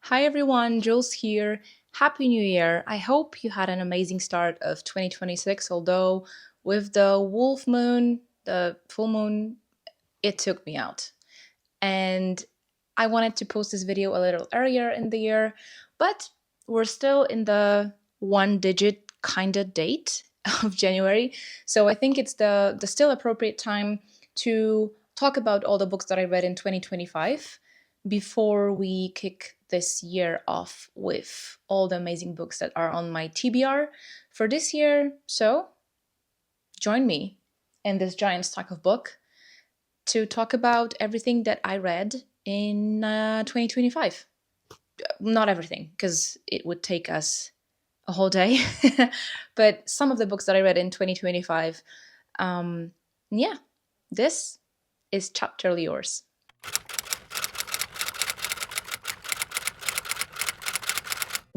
Hi everyone, Jules here. Happy New Year. I hope you had an amazing start of 2026, although with the wolf moon, the full moon, it took me out. And I wanted to post this video a little earlier in the year, but we're still in the one digit kind of date of January. So I think it's the still appropriate time to talk about all the books that I read in 2025 before we kick this year off with all the amazing books that are on my TBR for this year. So join me in this giant stack of book to talk about everything that I read in 2025. Not everything, because it would take us a whole day, but some of the books that I read in 2025. Um, yeah, this is chapter yours.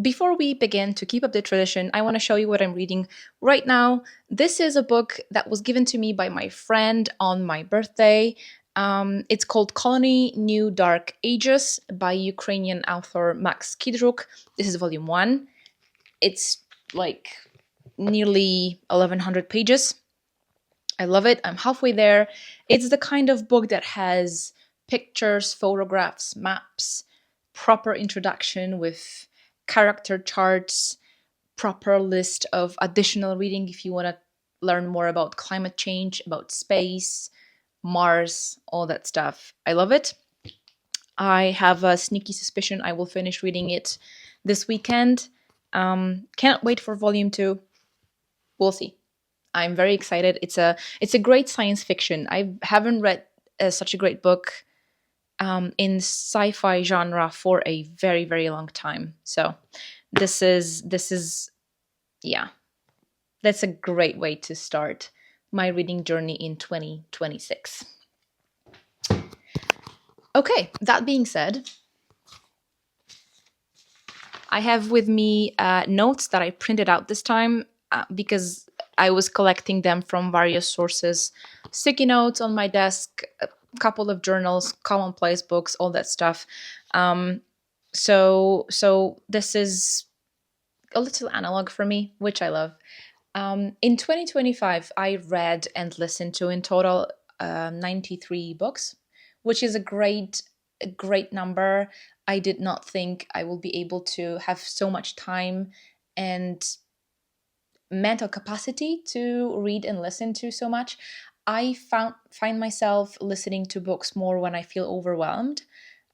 Before we begin to keep up the tradition, I want to show you what I'm reading right now. This is a book that was given to me by my friend on my birthday. It's called Colony New Dark Ages by Ukrainian author Max Kidruk. This is volume 1. It's like nearly 1100 pages. I love it. I'm halfway there. It's the kind of book that has pictures, photographs, maps, proper introduction with character charts, proper list of additional reading if you want to learn more about climate change, about space, Mars, all that stuff. I love it. I have a sneaky suspicion I will finish reading it this weekend. Can't wait for volume 2. We'll see. I'm very excited. It's a great science fiction. I haven't read such a great book in sci-fi genre for a very very long time. So this is yeah, that's a great way to start my reading journey in 2026. Okay, that being said, I have with me notes that I printed out this time because I was collecting them from various sources. Sticky notes on my desk, a couple of journals, commonplace books, all that stuff. Um, so this is a little analog for me, which I love. In 2025, I read and listened to in total 93 books, which is a great number. I did not think I will be able to have so much time and mental capacity to read and listen to so much. Find myself listening to books more when I feel overwhelmed.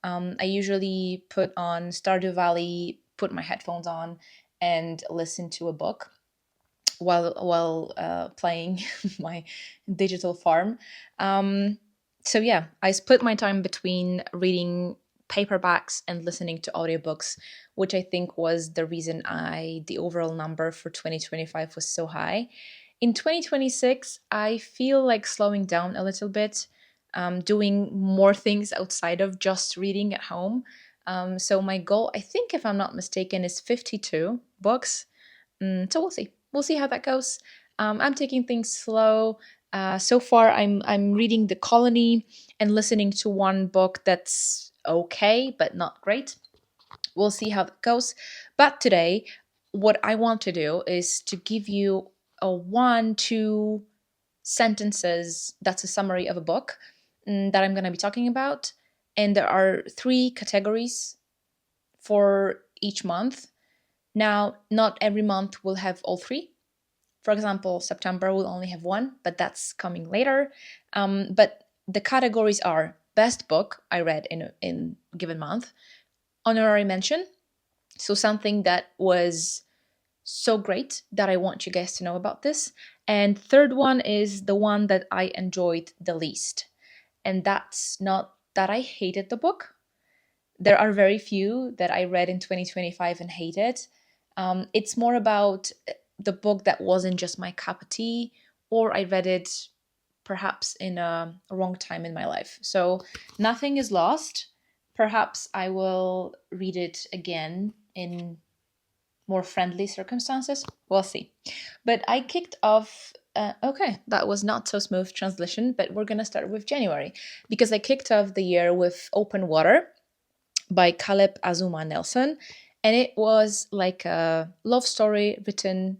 I usually put on Stardew Valley, put my headphones on, and listen to a book while playing my digital farm. So yeah, I split my time between reading paperbacks and listening to audiobooks, which I think was the reason the overall number for 2025 was so high. In 2026, I feel like slowing down a little bit, doing more things outside of just reading at home. So my goal, I think, if I'm not mistaken, is 52 books. So we'll see. We'll see how that goes. I'm taking things slow. So far, I'm reading The Colony and listening to one book that's okay but not great. We'll see how that goes. But today, what I want to do is to give you a 1, 2 sentences that's a summary of a book that I'm going to be talking about. And there are 3 categories for each month. Now, not every month will have all 3. For example, September will only have 1, but that's coming later. But the categories are best book I read in a given month, honorary mention, so something that was so great that I want you guys to know about this. And third one is the one that I enjoyed the least. And that's not that I hated the book. There are very few that I read in 2025 and hated. It's more about the book that wasn't just my cup of tea, or I read it perhaps in a wrong time in my life. So nothing is lost. Perhaps I will read it again in more friendly circumstances. We'll see. But I kicked off. Okay, that was not so smooth translation, but we're gonna start with January because I kicked off the year with Open Water by Caleb Azuma Nelson. And it was like a love story written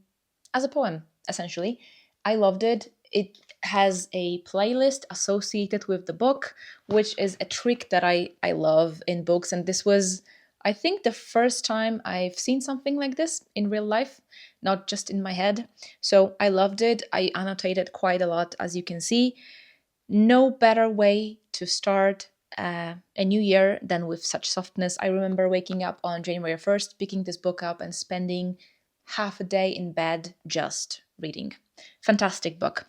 as a poem, essentially. I loved it. It has a playlist associated with the book, which is a trick that I love in books. And this was, I think, the first time I've seen something like this in real life, not just in my head. So I loved it. I annotated quite a lot, as you can see. No better way to start a new year than with such softness. I remember waking up on January 1st, picking this book up, and spending half a day in bed just reading. Fantastic book.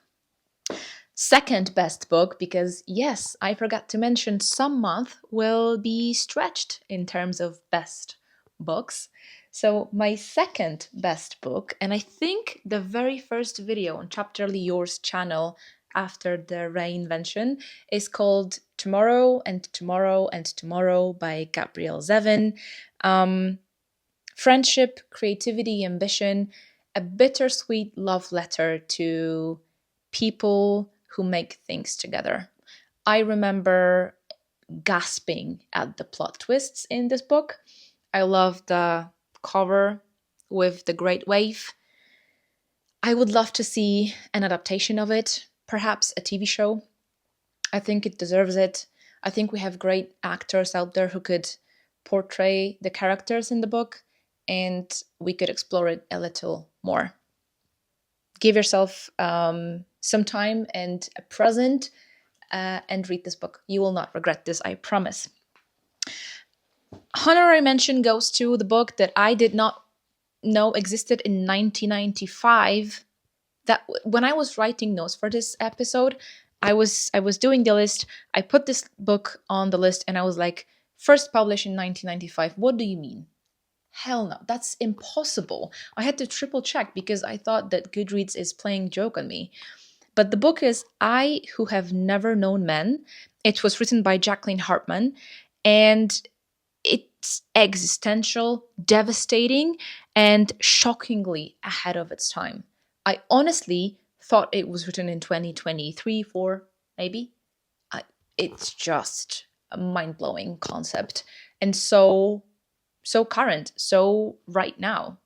Second best book, because yes, I forgot to mention some month will be stretched in terms of best books. So, my second best book, and I think the very first video on Chapterly Yours channel after the reinvention, is called Tomorrow and Tomorrow and Tomorrow by Gabrielle Zevin. Friendship, creativity, ambition, a bittersweet love letter to people who make things together. I remember gasping at the plot twists in this book. I love the cover with the great wave. I would love to see an adaptation of it, perhaps a TV show. I think it deserves it. I think we have great actors out there who could portray the characters in the book, and we could explore it a little more. Give yourself some time and a present and read this book. You will not regret this, I promise. Honorary mention goes to the book that I did not know existed in 1995. That when I was writing notes for this episode, I was doing the list. I put this book on the list, and I was like, first published in 1995. What do you mean? Hell no, that's impossible. I had to triple check because I thought that Goodreads is playing joke on me. But the book is I Who Have Never Known Men. It was written by Jacqueline Hartman, and it's existential, devastating, and shockingly ahead of its time. I honestly thought it was written in 2023, 4, maybe. It's just a mind-blowing concept, and so current, so right now.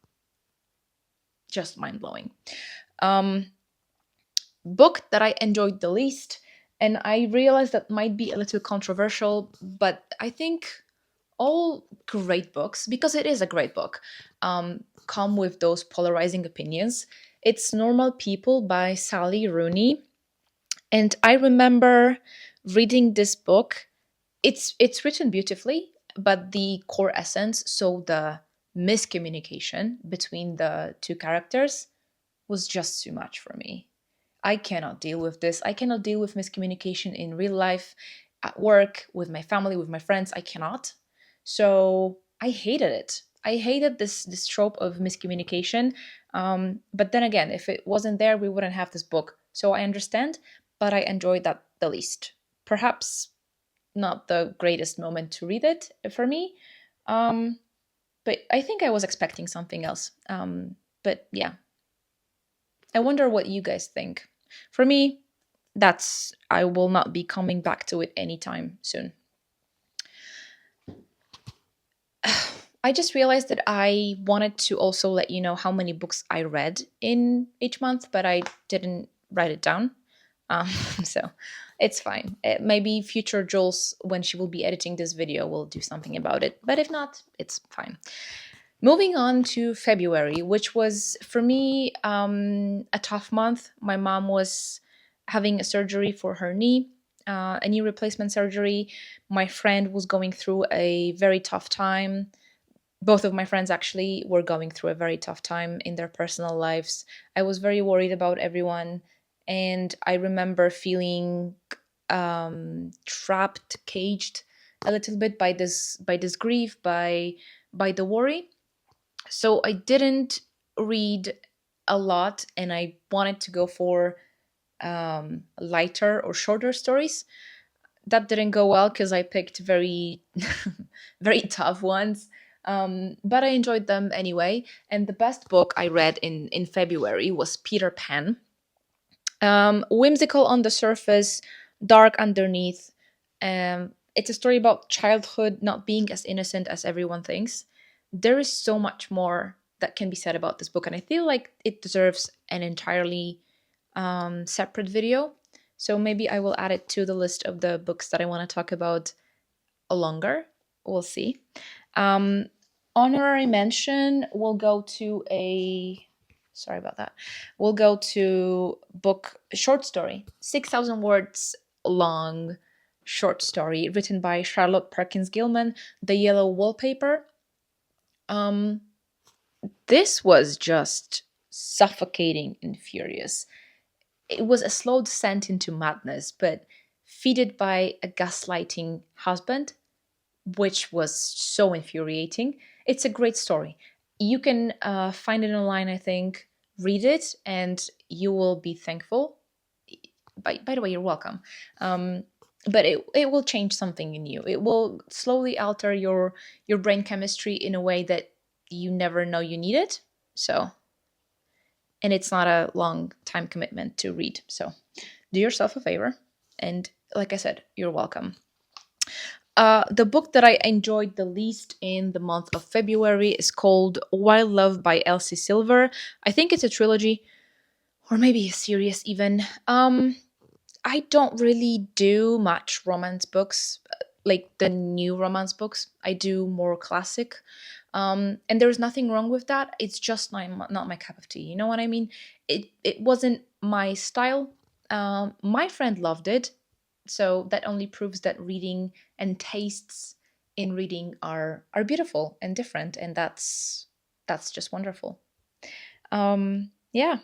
Just mind-blowing. Book that I enjoyed the least, and I realized that might be a little controversial, but I think all great books, because it is a great book, come with those polarizing opinions. It's Normal People by Sally Rooney. And I remember reading this book. It's written beautifully, but the core essence, so the miscommunication between the two characters, was just too much for me. I cannot deal with this. I cannot deal with miscommunication in real life, at work, with my family, with my friends. I cannot. So I hated it. I hated this trope of miscommunication. But then again, if it wasn't there, we wouldn't have this book. So I understand, but I enjoyed that the least. Perhaps not the greatest moment to read it for me. But I think I was expecting something else. But yeah, I wonder what you guys think. For me, I will not be coming back to it anytime soon. I just realized that I wanted to also let you know how many books I read in each month, but I didn't write it down. So it's fine. Maybe future Jules, when she will be editing this video, will do something about it. But if not, it's fine. Moving on to February, which was for me a tough month. My mom was having a surgery for her knee, a knee replacement surgery. My friend was going through a very tough time. Both of my friends actually were going through a very tough time in their personal lives. I was very worried about everyone, and I remember feeling trapped, caged a little bit by this grief, by the worry. So I didn't read a lot, and I wanted to go for lighter or shorter stories. That didn't go well because I picked very very tough ones. But I enjoyed them anyway. And the best book I read in February was Peter Pan. Whimsical on the surface, dark underneath. It's a story about childhood not being as innocent as everyone thinks. There is so much more that can be said about this book, and I feel like it deserves an entirely separate video. So maybe I will add it to the list of the books that I want to talk about longer. We'll see. Um, honorary mention will go to a. Sorry about that. We'll go to book short story, 6,000 words long short story written by Charlotte Perkins Gilman, The Yellow Wallpaper. Um, this was just suffocating and furious. It was a slow descent into madness, but feeded by a gaslighting husband, which was so infuriating. It's a great story. You can find it online, I think. Read it, and you will be thankful. By the way, you're welcome. But it will change something in you. It will slowly alter your brain chemistry in a way that you never know you need it. So, and it's not a long time commitment to read. So, do yourself a favor, and like I said, you're welcome. The book that I enjoyed the least in the month of February is called Wild Love by Elsie Silver. I think it's a trilogy, or maybe a series even. I don't really do much romance books, like the new romance books. I do more classic. And there's nothing wrong with that. It's just not my cup of tea. You know what I mean? It wasn't my style. My friend loved it, so that only proves that reading and tastes in reading are beautiful and different, and that's just wonderful. Yeah.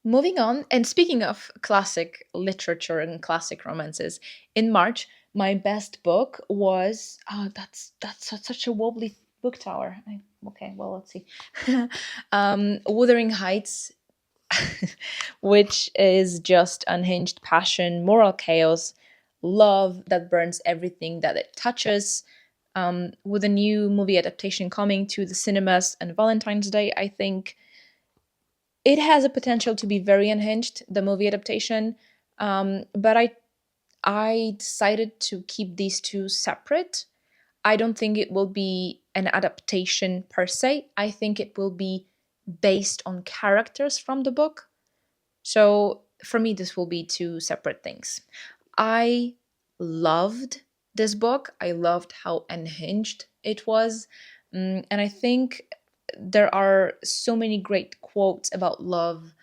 Moving on, and speaking of classic literature and classic romances, in March, my best book was such a wobbly book tower. Okay, well, let's see. Wuthering Heights, which is just unhinged passion, moral chaos, love that burns everything that it touches. With a new movie adaptation coming to the cinemas on Valentine's Day, I think it has a potential to be very unhinged, the movie adaptation. But I decided to keep these two separate. I don't think it will be an adaptation per se. I think it will be based on characters from the book. So for me, this will be two separate things. I loved this book. I loved how unhinged it was. And I think there are so many great quotes about love,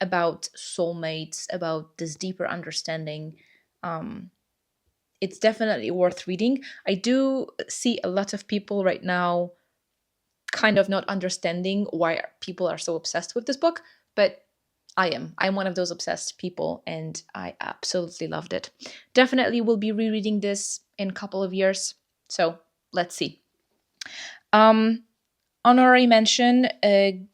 about soulmates, about this deeper understanding. Um, it's definitely worth reading. I do see a lot of people right now kind of not understanding why people are so obsessed with this book, but I am. I'm one of those obsessed people, and I absolutely loved it. Definitely will be rereading this in a couple of years. So let's see. Um, honorary mention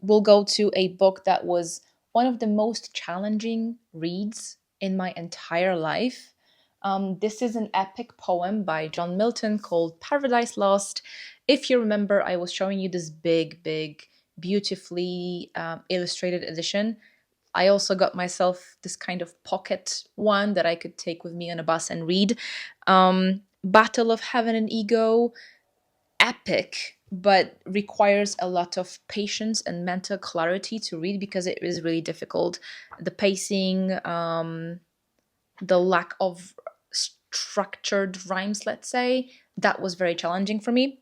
will go to a book that was one of the most challenging reads in my entire life. This is an epic poem by John Milton called Paradise Lost. If you remember, I was showing you this big, beautifully illustrated edition. I also got myself this kind of pocket one that I could take with me on a bus and read. Battle of Heaven and Ego, epic, but requires a lot of patience and mental clarity to read because it is really difficult. The pacing, the lack of structured rhymes, let's say, that was very challenging for me.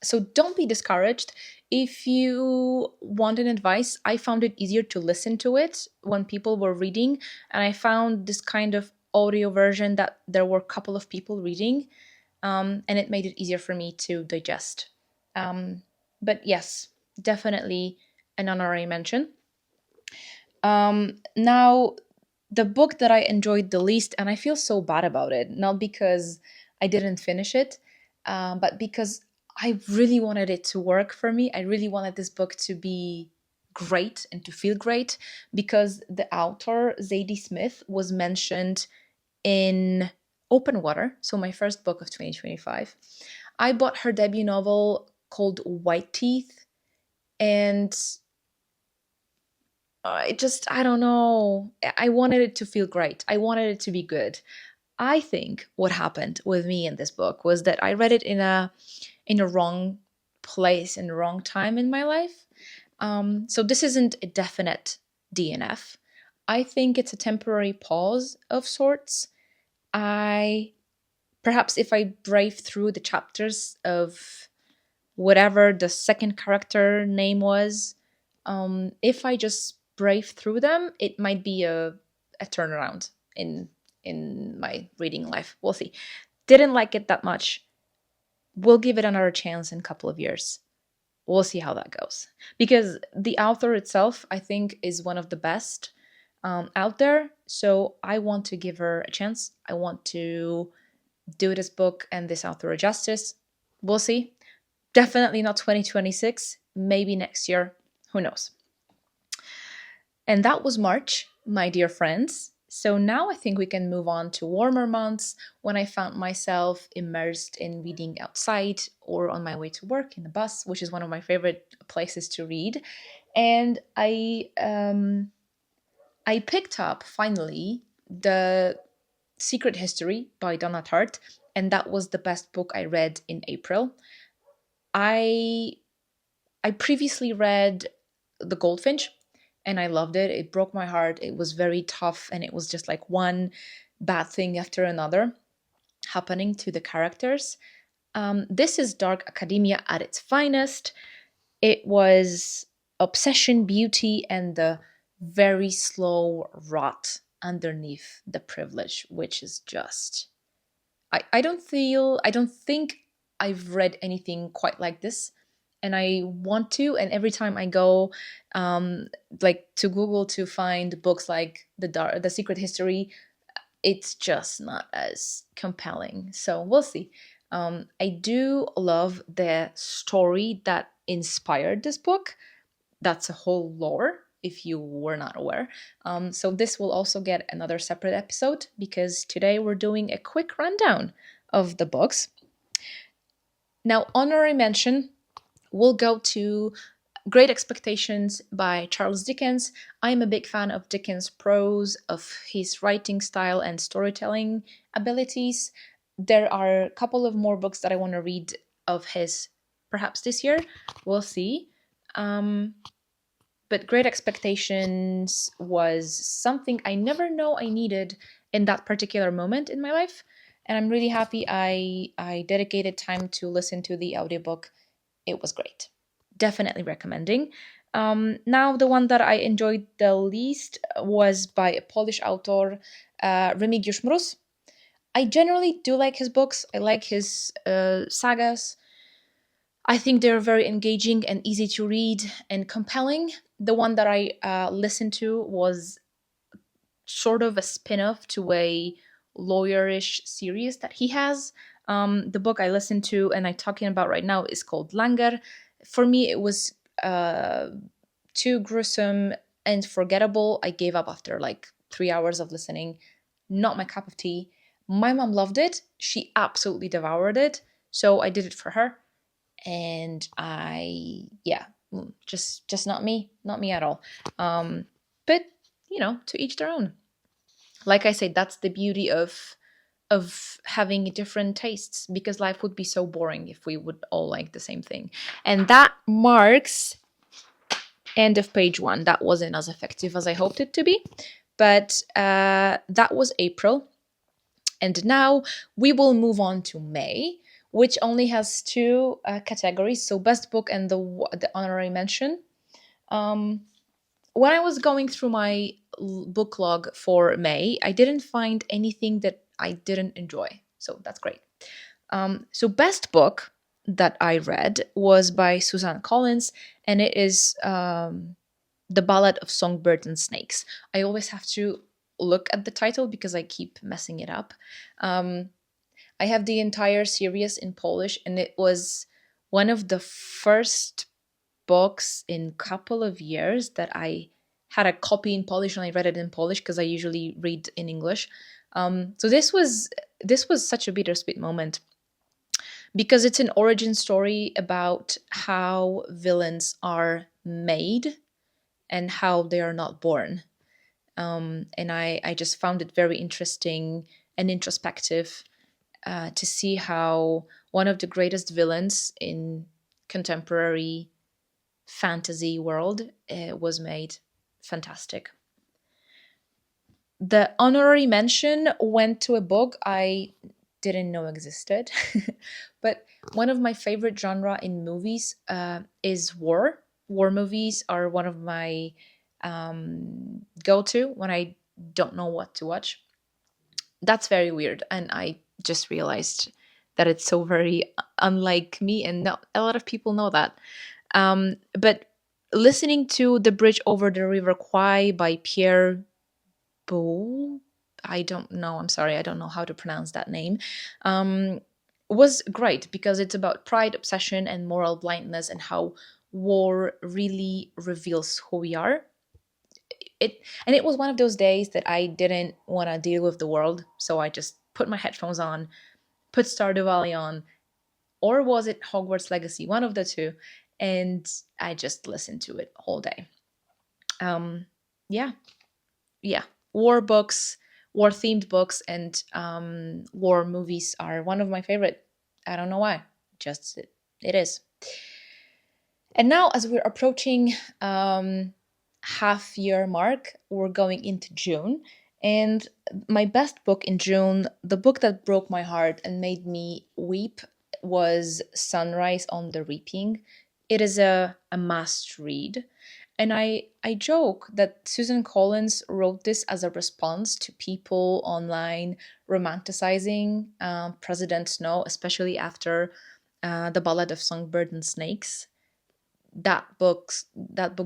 So don't be discouraged. If you want an advice, I found it easier to listen to it when people were reading, and I found this kind of audio version that there were a couple of people reading, and it made it easier for me to digest. But yes, definitely an honorary mention. Now, the book that I enjoyed the least, and I feel so bad about it, not because I didn't finish it, but because I really wanted it to work for me. I really wanted this book to be great and to feel great because the author, Zadie Smith, was mentioned in Open Water, so my first book of 2025. I bought her debut novel called White Teeth, and I don't know. I wanted it to feel great. I wanted it to be good. I think what happened with me in this book was that I read it in a wrong place and wrong time in my life. So this isn't a definite DNF. I think it's a temporary pause of sorts. I Perhaps if I brave through the chapters of whatever the second character name was, if I just brave through them, it might be a turnaround in my reading life. We'll see. Didn't like it that much. We'll give it another chance in a couple of years. We'll see how that goes. Because the author itself, I think, is one of the best out there. So I want to give her a chance. I want to do this book and this author a justice. We'll see. Definitely not 2026. Maybe next year. Who knows? And that was March, my dear friends. So now I think we can move on to warmer months when I found myself immersed in reading outside or on my way to work in the bus, which is one of my favorite places to read. And I picked up finally the Secret History by Donna Tartt, and that was the best book I read in April. I I previously read The Goldfinch and I loved it. It broke my heart. It was very tough and it was just like one bad thing after another happening to the characters. This is dark academia at its finest. It was obsession, beauty, and the very slow rot underneath the privilege, which is just. I don't think I've read anything quite like this, and I want to. And every time I go, like to Google to find books like the Secret History, it's just not as compelling. So we'll see. I do love the story that inspired this book. That's a whole lore, if you were not aware. So this will also get another separate episode because today we're doing a quick rundown of the books. Now, honorary mention will go to Great Expectations by Charles Dickens. I'm a big fan of Dickens' prose, of his writing style and storytelling abilities. There are a couple of more books that I want to read of his perhaps this year. We'll see. But Great Expectations was something I never know I needed in that particular moment in my life. And I'm really happy I dedicated time to listen to the audiobook. It was great. Definitely recommending. Now, the one that I enjoyed the least was by a Polish author, Remigiusz Mróz. I generally do like his books. I like his sagas. I think they're very engaging and easy to read and compelling. The one that I listened to was sort of a spin off to a lawyerish series that he has. The book I listened to and I'm talking about right now is called Langer. For me, it was too gruesome and forgettable. I gave up after like 3 hours of listening. Not my cup of tea. My mom loved it. She absolutely devoured it. So I did it for her. And just not me at all. But to each their own. Like I said, that's the beauty of having different tastes, because life would be so boring if we would all like the same thing. And that marks end of page 1. That wasn't as effective as I hoped it to be, but that was April. And now we will move on to May, which only has two categories, so best book and the honorary mention. When I was going through my book log for May, I didn't find anything that I didn't enjoy, so that's great. So best book that I read was by Suzanne Collins, and it is The Ballad of Songbirds and Snakes. I always have to look at the title because I keep messing it up. I have the entire series in Polish, and it was one of the first books in couple of years that I had a copy in Polish and I read it in Polish because I usually read in English. So this was such a bittersweet moment because it's an origin story about how villains are made and how they are not born. And I just found it very interesting and introspective, to see how one of the greatest villains in contemporary fantasy world was made. Fantastic. The honorary mention went to a book I didn't know existed, but one of my favorite genre in movies is war. War movies are one of my go-to when I don't know what to watch. That's very weird, and I just realized that it's so very unlike me, and not a lot of people know that. But listening to "The Bridge Over the River Kwai" by Pierre Bou, I don't know. I'm sorry, I don't know how to pronounce that name. Um, was great because it's about pride, obsession, and moral blindness, and how war really reveals who we are. It was one of those days that I didn't want to deal with the world, so I just put my headphones on, put Stardew Valley on, or was it Hogwarts Legacy? One of the two, and I just listened to it all day. Um, yeah, yeah, war books, war themed books, and war movies are one of my favorite. I don't know why, just it is. And now, as we're approaching half year mark, we're going into June. And my best book in June, the book that broke my heart and made me weep, was Sunrise on the Reaping. It is a must read. And I joke that Susan Collins wrote this as a response to people online romanticizing President Snow, especially after The Ballad of Songbird and Snakes. That book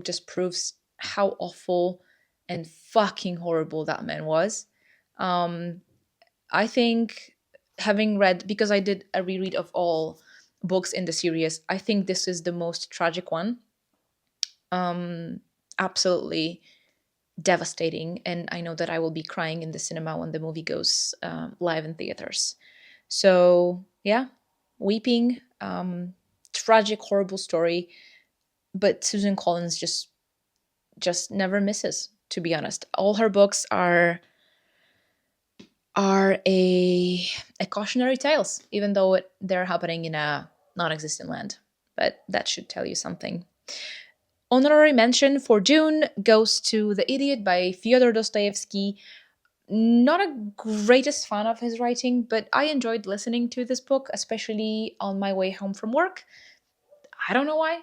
just proves how awful and fucking horrible that man was. Um, I think, having read, because I did a reread of all books in the series, I think this is the most tragic one. Um, Absolutely devastating, and I know that I will be crying in the cinema when the movie goes live in theaters. So yeah, weeping, tragic, horrible story, but Susan Collins just never misses. To be honest, all her books are a cautionary tales, even though they're happening in a non-existent land. But that should tell you something. Honorary mention for June goes to The Idiot by Fyodor Dostoevsky. Not a greatest fan of his writing, but I enjoyed listening to this book, especially on my way home from work. I don't know why.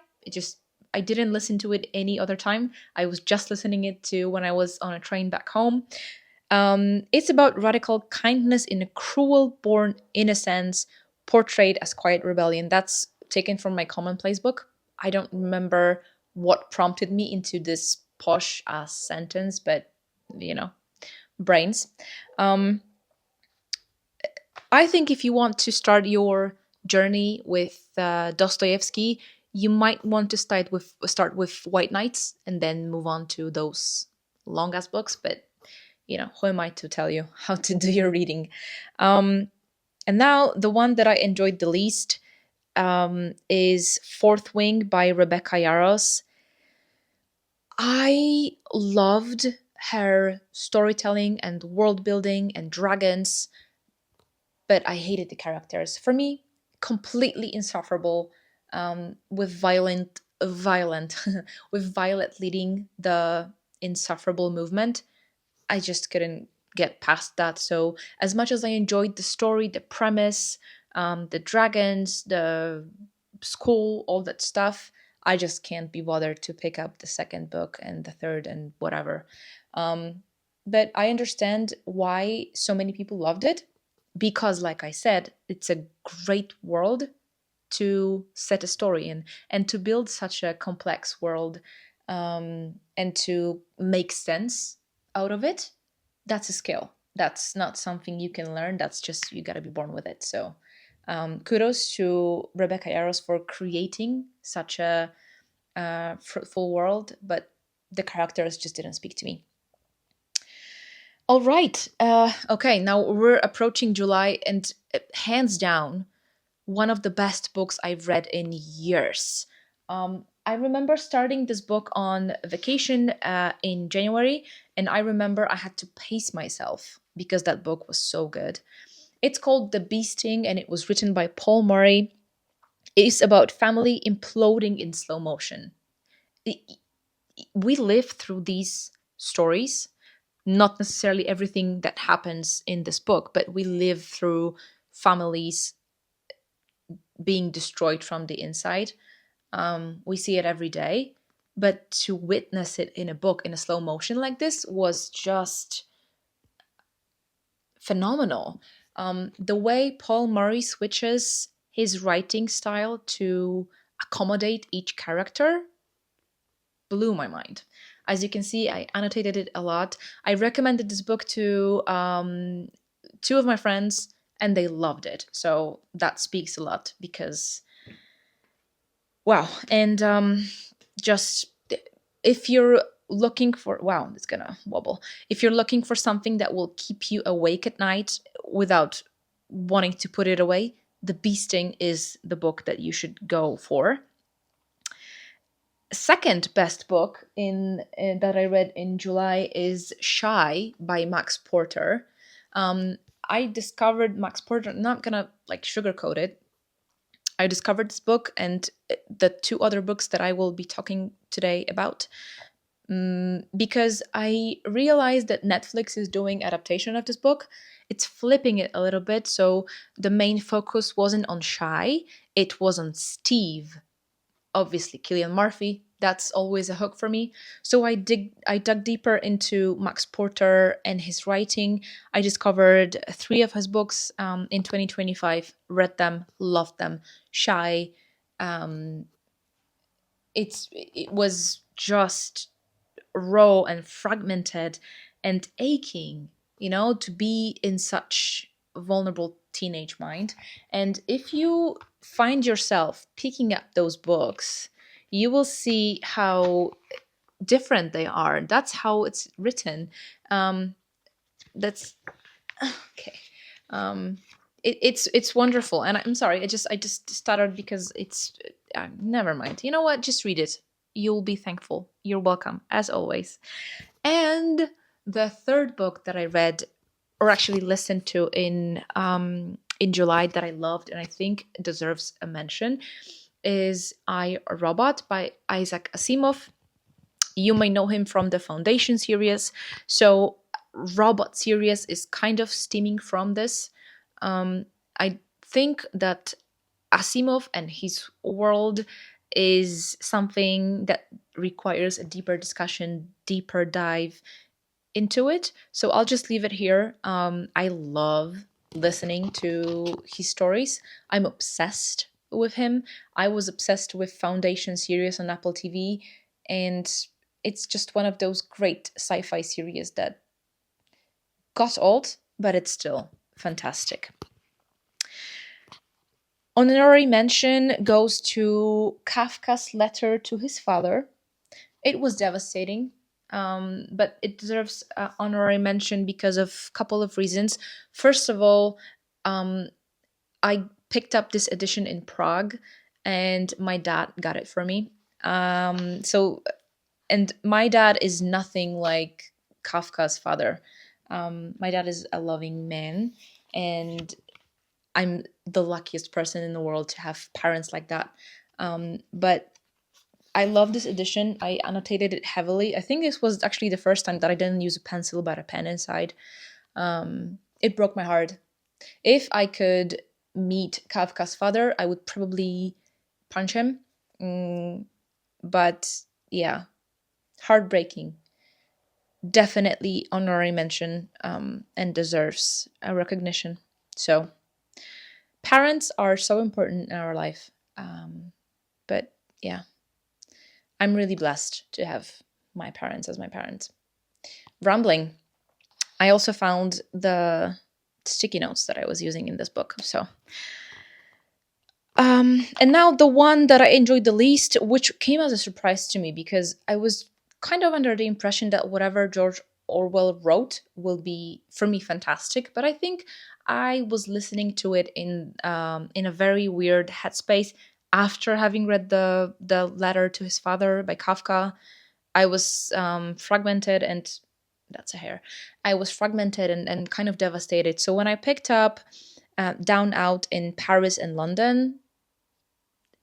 I didn't listen to it any other time. I was just listening it to when I was on a train back home. It's about radical kindness in a cruel born innocence portrayed as quiet rebellion. That's taken from my commonplace book. I don't remember what prompted me into this posh ass sentence, but you know, brains. Um, I think if you want to start your journey with Dostoevsky, you might want to start with White Knights and then move on to those long ass books. But who am I to tell you how to do your reading? Um, and now the one that I enjoyed the least is Fourth Wing by Rebecca Yarros. I loved her storytelling and world building and dragons, but I hated the characters. For me, completely insufferable. With violent, with Violet leading the insufferable movement, I just couldn't get past that. So, as much as I enjoyed the story, the premise, the dragons, the school, all that stuff, I just can't be bothered to pick up the second book and the third and whatever. Um, but I understand why so many people loved it because, like I said, it's a great world to set a story in and to build such a complex world, and to make sense out of it. That's a skill. That's not something you can learn. That's just, you got to be born with it. So kudos to Rebecca Yarros for creating such a fruitful world, but the characters just didn't speak to me. All right. Okay, now we're approaching July, and hands down, one of the best books I've read in years. I remember starting this book on vacation in January, and I remember I had to pace myself because that book was so good. It's called The Bee Sting, and it was written by Paul Murray. It's about family imploding in slow motion. We live through these stories, not necessarily everything that happens in this book, but we live through families being destroyed from the inside. We see it every day, but to witness it in a book in a slow motion like this was just phenomenal. The way Paul Murray switches his writing style to accommodate each character blew my mind. As you can see, I annotated it a lot. I recommended this book to two of my friends, and they loved it. So that speaks a lot because, wow. And just if you're looking for, wow, it's gonna wobble. If you're looking for something that will keep you awake at night without wanting to put it away, The Bee Sting is the book that you should go for. Second best book in that I read in July is Shy by Max Porter. I discovered Max Porter. I'm not gonna like sugarcoat it. I discovered this book and the two other books that I will be talking today about because I realized that Netflix is doing adaptation of this book. It's flipping it a little bit, so the main focus wasn't on Shy; it was on Steve. Obviously, Killian Murphy. That's always a hook for me. So I dug deeper into Max Porter and his writing. I discovered three of his books in 2025. Read them, loved them. Shy. Um, it was just raw and fragmented and aching, to be in such vulnerable teenage mind. And if you find yourself picking up those books, you will see how different they are. That's how it's written. That's okay. Um, it's wonderful, and I'm sorry. I just stuttered because it's never mind. You know what? Just read it. You'll be thankful. You're welcome, as always. And the third book that I read, or actually listened to in July that I loved and I think deserves a mention, is I, Robot by Isaac Asimov. You may know him from the Foundation series. So, Robot series is kind of stemming from this. I think that Asimov and his world is something that requires a deeper discussion, deeper dive into it. So I'll just leave it here. I love listening to his stories. I'm obsessed with him. I was obsessed with Foundation series on Apple TV, and it's just one of those great sci-fi series that got old, but it's still fantastic. Honorary mention goes to Kafka's letter to his father. It was devastating, but it deserves honorary mention because of a couple of reasons. First of all, I picked up this edition in Prague, and my dad got it for me. And my dad is nothing like Kafka's father. My dad is a loving man, and I'm the luckiest person in the world to have parents like that. But I love this edition. I annotated it heavily. I think this was actually the first time that I didn't use a pencil but a pen inside. It broke my heart. If I could meet Kafka's father, I would probably punch him. But yeah, heartbreaking. Definitely honorary mention and deserves a recognition. So, parents are so important in our life. But yeah, I'm really blessed to have my parents as my parents. Rambling. I also found the sticky notes that I was using in this book. So, and now the one that I enjoyed the least, which came as a surprise to me because I was kind of under the impression that whatever George Orwell wrote will be for me fantastic. But I think I was listening to it in a very weird headspace after having read the letter to his father by Kafka. I was fragmented and that's a hair. I was fragmented and kind of devastated. So when I picked up Down Out in Paris and London,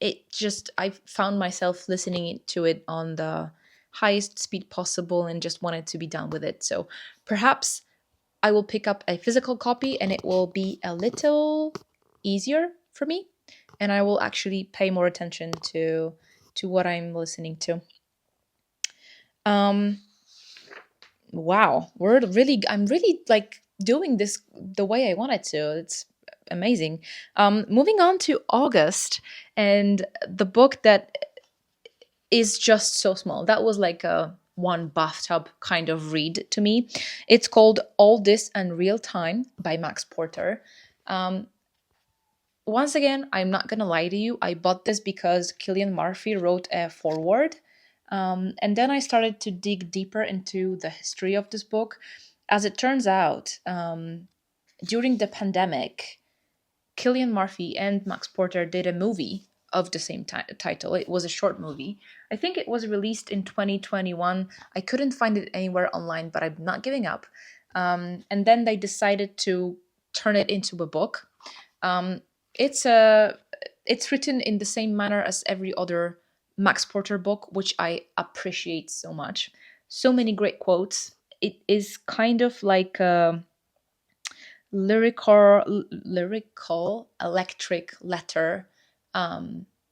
I found myself listening to it on the highest speed possible and just wanted to be done with it. So perhaps I will pick up a physical copy and it will be a little easier for me, and I will actually pay more attention to what I'm listening to. Um wow, I'm really like doing this the way I wanted to. It's amazing. Moving on to August, and the book that is just so small. That was like a one bathtub kind of read to me. It's called All This and Real Time by Max Porter. Um, Once again, I'm not gonna lie to you. I bought this because Killian Murphy wrote a foreword. And then I started to dig deeper into the history of this book. As it turns out, during the pandemic, Killian Murphy and Max Porter did a movie of the same title. It was a short movie. I think it was released in 2021. I couldn't find it anywhere online, but I'm not giving up. And then they decided to turn it into a book. Um, it's a it's written in the same manner as every other Max Porter book, which I appreciate so much. So many great quotes. It is kind of like a lyrical electric letter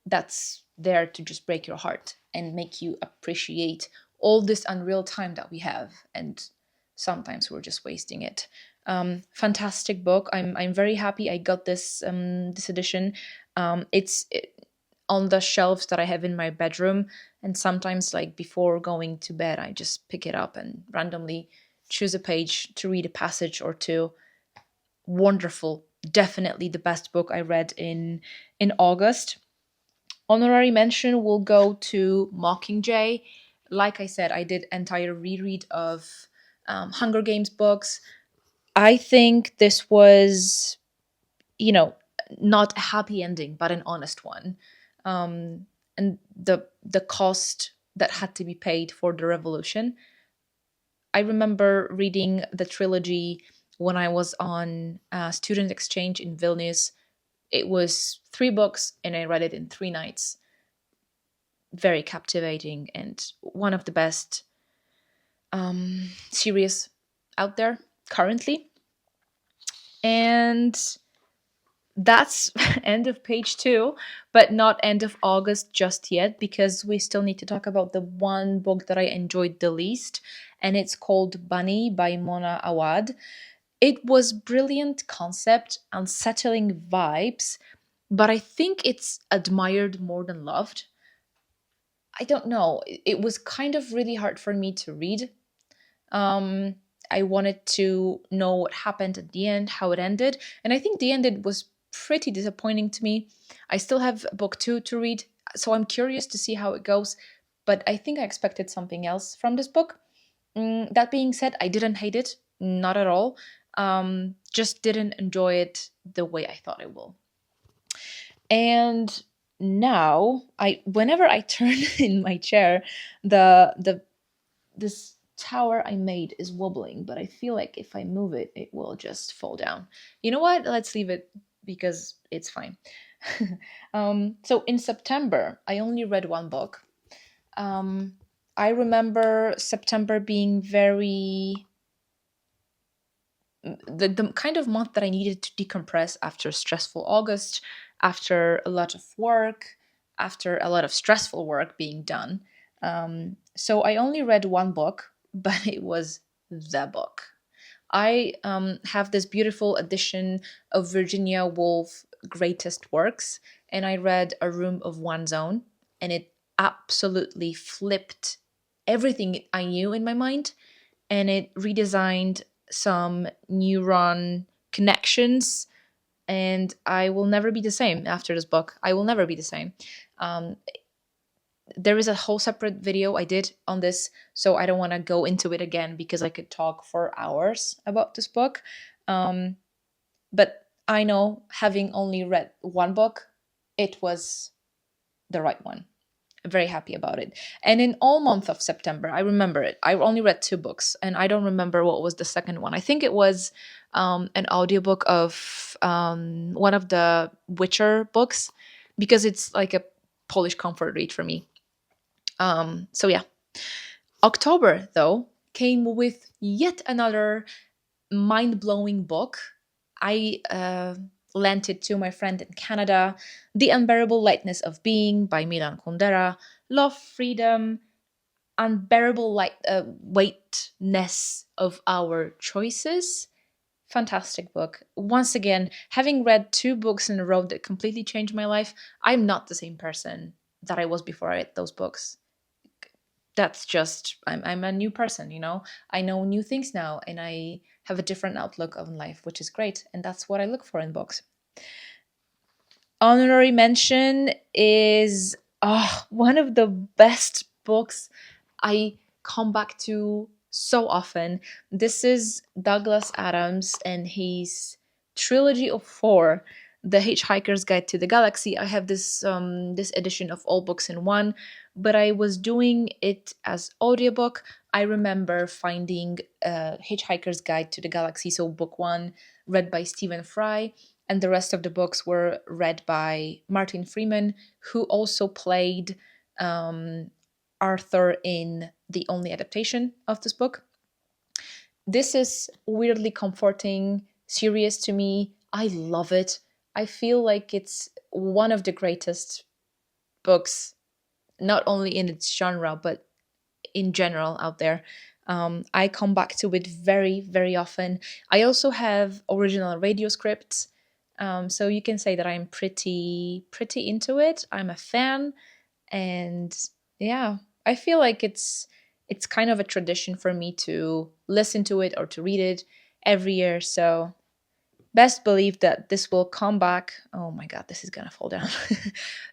that's there to just break your heart and make you appreciate all this unreal time that we have, and sometimes we're just wasting it. Fantastic book. I'm very happy I got this edition. It's on the shelves that I have in my bedroom, and sometimes like before going to bed I just pick it up and randomly choose a page to read a passage or two. Wonderful. Definitely the best book I read in August. Honorary mention will go to Mockingjay. Like I said, I did entire reread of Hunger Games books. I think this was, you know, not a happy ending, but an honest one. And the cost that had to be paid for the revolution. I remember reading the trilogy when I was on student exchange in Vilnius. It was three books, and I read it in 3 nights. Very captivating and one of the best series out there currently. And that's end of page 2, but not end of August just yet, because we still need to talk about the one book that I enjoyed the least, and it's called Bunny by Mona Awad. It was brilliant concept, unsettling vibes, but I think it's admired more than loved. I don't know. It was kind of really hard for me to read. Um, I wanted to know what happened at the end, how it ended, and I think the ending was pretty disappointing to me. I still have book 2 to read, so I'm curious to see how it goes, but I think I expected something else from this book. That being said, I didn't hate it, not at all. Just didn't enjoy it the way I thought I will. And now, I whenever I turn in my chair, the this tower I made is wobbling, but I feel like if I move it, it will just fall down. You know what? Let's leave it because it's fine. So in September, I only read one book. Um, I remember September being very the kind of month that I needed to decompress after a stressful August, after a lot of work, after a lot of stressful work being done. So I only read one book, but it was the book. I have this beautiful edition of Virginia Woolf Greatest Works, and I read A Room of One's Own, and it absolutely flipped everything I knew in my mind, and it redesigned some neuron connections, and I will never be the same after this book. I will never be the same. um, there is a whole separate video I did on this, so I don't want to go into it again because I could talk for hours about this book. um, but I know, having only read one book, it was the right one. Very happy about it. And in all month of September, I remember it. I only read two books, and I don't remember what was the second one. I think it was an audiobook of one of the Witcher books, because it's like a Polish comfort read for me. So yeah, October though came with yet another mind blowing book. I lent it to my friend in Canada. The Unbearable Lightness of Being by Milan Kundera. Love, freedom, unbearable weightness of our choices. Fantastic book. Once again, having read two books in a row that completely changed my life, I'm not the same person that I was before I read those books. That's just I'm a new person, I know new things now, and I have a different outlook on life, which is great, and that's what I look for in books. Honorary mention is one of the best books I come back to so often. This is Douglas Adams and his trilogy of four, The Hitchhiker's Guide to the Galaxy. I have this edition of all books in one, but I was doing it as audiobook. I remember finding Hitchhiker's Guide to the Galaxy, so book one, read by Stephen Fry, and the rest of the books were read by Martin Freeman, who also played Arthur in the only adaptation of this book. This is weirdly comforting, serious to me. I love it. I feel like it's one of the greatest books, not only in its genre, but in general out there. I come back to it very, very often. I also have original radio scripts, so you can say that I'm pretty into it. I'm a fan, and yeah, I feel like it's kind of a tradition for me to listen to it or to read it every year. So best believe that this will come back. Oh my god, this is gonna fall down.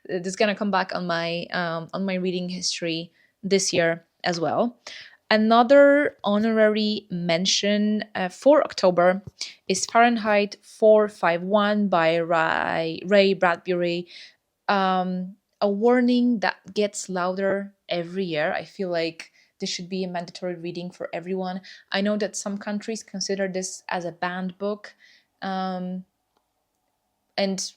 This is gonna come back on my reading history this year as well. Another honorary mention for October is Fahrenheit 451 by Ray Bradbury. A warning that gets louder every year. I feel like this should be a mandatory reading for everyone. I know that some countries consider this as a banned book, um, and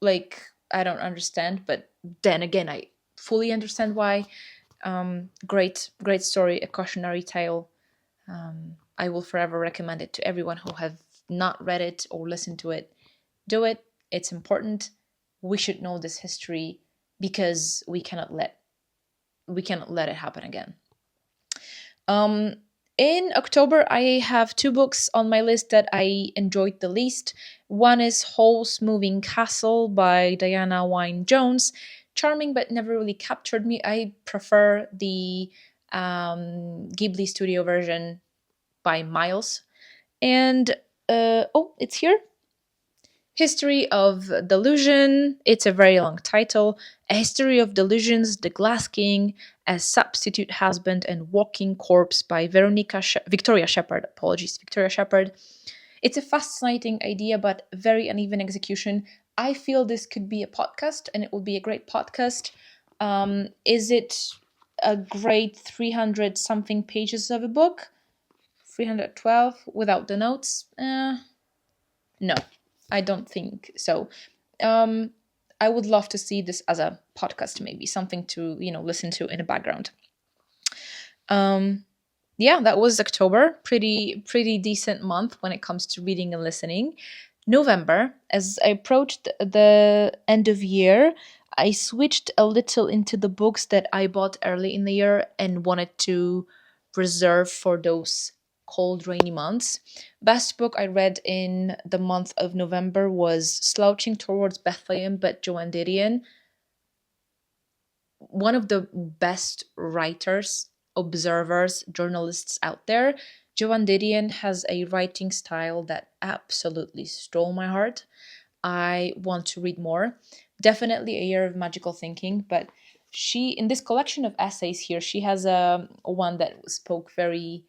like I don't understand, but then again, I fully understand why. Great story, a cautionary tale. I will forever recommend it to everyone who have not read it or listened to it. Do it. It's important. We should know this history because we cannot let it happen again. Um, in October, I have two books on my list that I enjoyed the least. One is Howl's Moving Castle by Diana Wynne Jones. Charming, but never really captured me. I prefer the Ghibli studio version by Miles. And it's here. History of Delusion. It's a very long title. A History of Delusions, The Glass King, A Substitute Husband, and Walking Corpse by Victoria Shepherd. Apologies, Victoria Shepherd. It's a fascinating idea, but very uneven execution. I feel this could be a podcast, and it would be a great podcast. Is it a great 300 something pages of a book? 312 without the notes? No, I don't think so. Um, I would love to see this as a podcast, maybe something to listen to in the background. Yeah, that was October. Pretty decent month when it comes to reading and listening. November, as I approached the end of year, I switched a little into the books that I bought early in the year and wanted to reserve for those cold, rainy months. Best book I read in the month of November was Slouching Towards Bethlehem by Joan Didion, one of the best writers, observers, journalists out there. Joan Didion has a writing style that absolutely stole my heart. I want to read more. Definitely A Year of Magical Thinking, but she, in this collection of essays here, she has a one that spoke very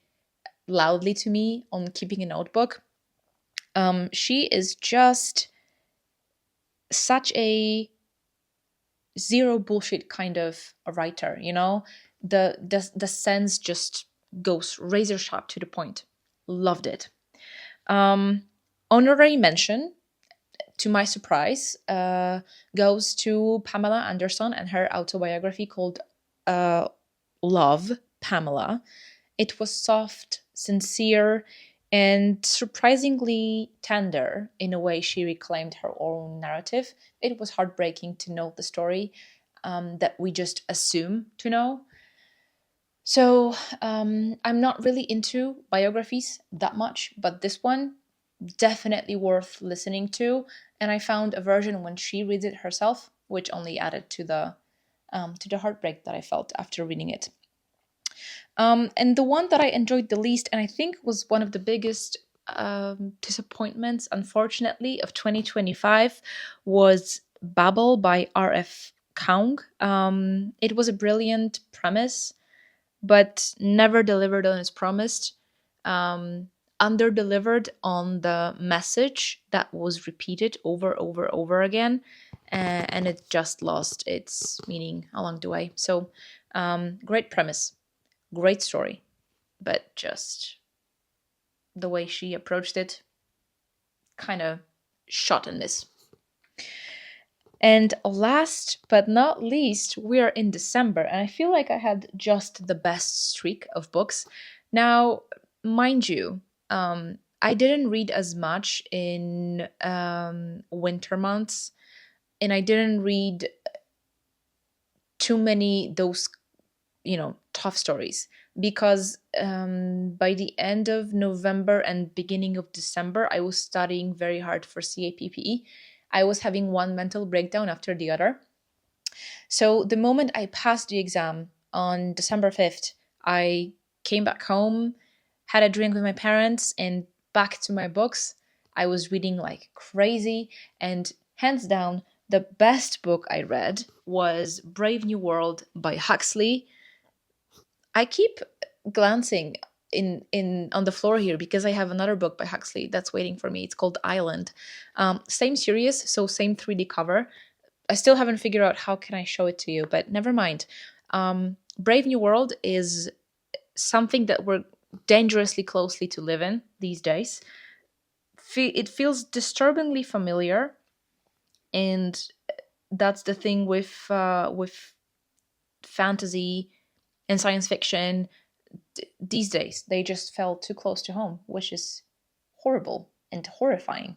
loudly to me on keeping a notebook. She is just such a zero bullshit kind of a writer, you know? The sense just goes razor sharp to the point. Loved it. Um, Honorary mention, to my surprise, goes to Pamela Anderson and her autobiography called uh, Love, Pamela. It was soft, sincere, and surprisingly tender in a way she reclaimed her own narrative. It was heartbreaking to know the story that we just assume to know. So I'm not really into biographies that much, but this one definitely worth listening to. And I found a version when she reads it herself, which only added to the heartbreak that I felt after reading it. And the one that I enjoyed the least, and I think was one of the biggest disappointments, unfortunately, of 2025, was Babel by R.F. Kuang. It was a brilliant premise, but never delivered on its promised. Under delivered on the message that was repeated over again, and it just lost its meaning along the way. So, great premise, great story, but just the way she approached it, kind of shot and miss. And last but not least, we are in December, and I feel like I had just the best streak of books. Now, mind you, I didn't read as much in winter months, and I didn't read too many those, tough stories, because by the end of November and beginning of December, I was studying very hard for CAPPE. I was having one mental breakdown after the other. So the moment I passed the exam on December 5th, I came back home, had a drink with my parents, and back to my books. I was reading like crazy, and hands down, the best book I read was Brave New World by Huxley. I keep glancing in on the floor here because I have another book by Huxley that's waiting for me. It's called Island. Same series, so same 3D cover. I still haven't figured out how can I show it to you, but never mind. Brave New World is something that we're dangerously closely to live in these days. It feels disturbingly familiar, and that's the thing with fantasy and science fiction these days. They just felt too close to home, which is horrible and horrifying.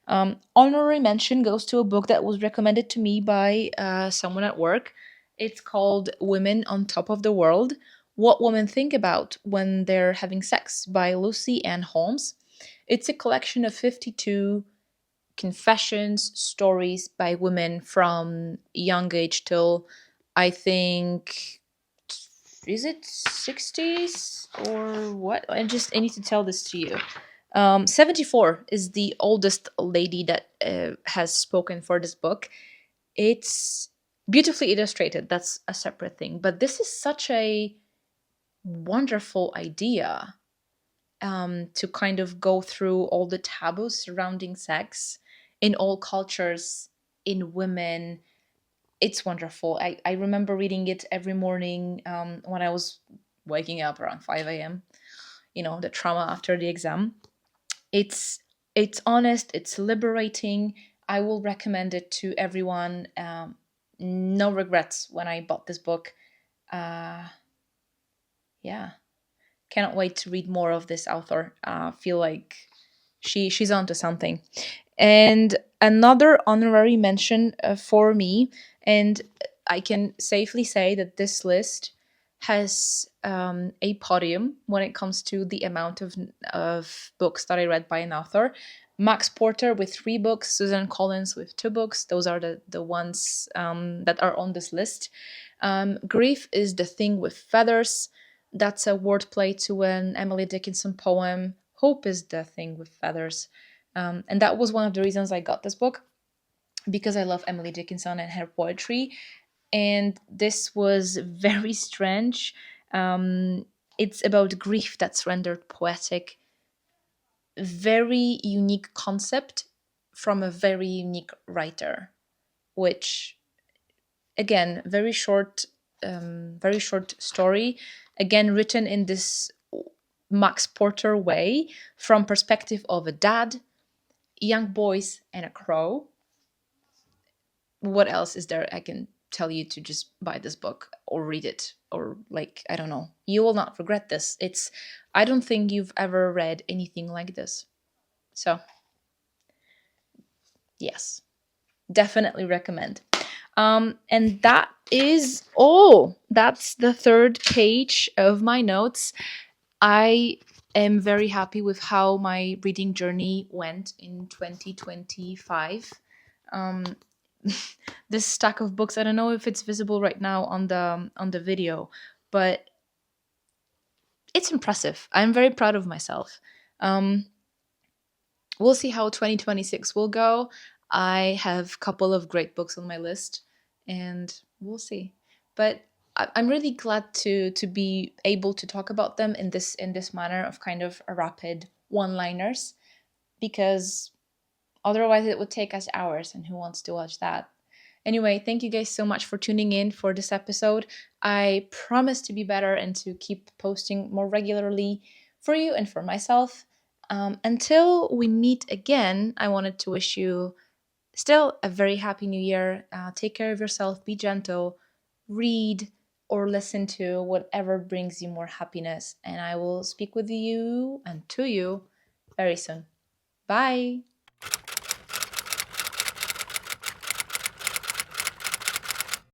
Honorary mention goes to a book that was recommended to me by someone at work. It's called Women on Top of the World: What Women Think About When They're Having Sex by Lucy Ann Holmes. It's a collection of 52 confessions, stories by women from young age till, I think, is it 60s or what? I need to tell this to you. 74 is the oldest lady that has spoken for this book. It's beautifully illustrated. That's a separate thing. But this is such a wonderful idea, to kind of go through all the taboos surrounding sex in all cultures, in women. It's wonderful. I remember reading it every morning when I was waking up around 5 a.m., the trauma after the exam. It's it's honest, it's liberating. I will recommend it to everyone. No regrets when I bought this book. Uh, yeah, cannot wait to read more of this author. Feel like she's onto something. And another honorary mention for me, and I can safely say that this list has a podium when it comes to the amount of books that I read by an author. Max Porter with 3 books, Susan Collins with 2 books. Those are the ones that are on this list. Grief is the Thing with Feathers. That's a wordplay to an Emily Dickinson poem. Hope is the Thing with Feathers. And that was one of the reasons I got this book, because I love Emily Dickinson and her poetry. And this was very strange. It's about grief that's rendered poetic. Very unique concept from a very unique writer, which again, very short story, again written in this Max Porter way, from perspective of a dad, young boys, and a crow. What else is there I can tell you to just buy this book or read it, or like, I don't know. You will not regret this. It's I don't think you've ever read anything like this. So, yes, definitely recommend. And that is all. That's the third page of my notes. I am very happy with how my reading journey went in 2025. Um, this stack of books, I don't know if it's visible right now on the video, but it's impressive. I'm very proud of myself. Um, we'll see how 2026 will go. I have a couple of great books on my list, and we'll see. But I'm really glad to be able to talk about them in this manner of kind of a rapid one-liners, because otherwise it would take us hours, and who wants to watch that? Anyway, thank you guys so much for tuning in for this episode. I promise to be better and to keep posting more regularly for you and for myself. Until we meet again, I wanted to wish you still a very happy new year. Take care of yourself, be gentle, read or listen to whatever brings you more happiness. And I will speak with you and to you very soon. Bye.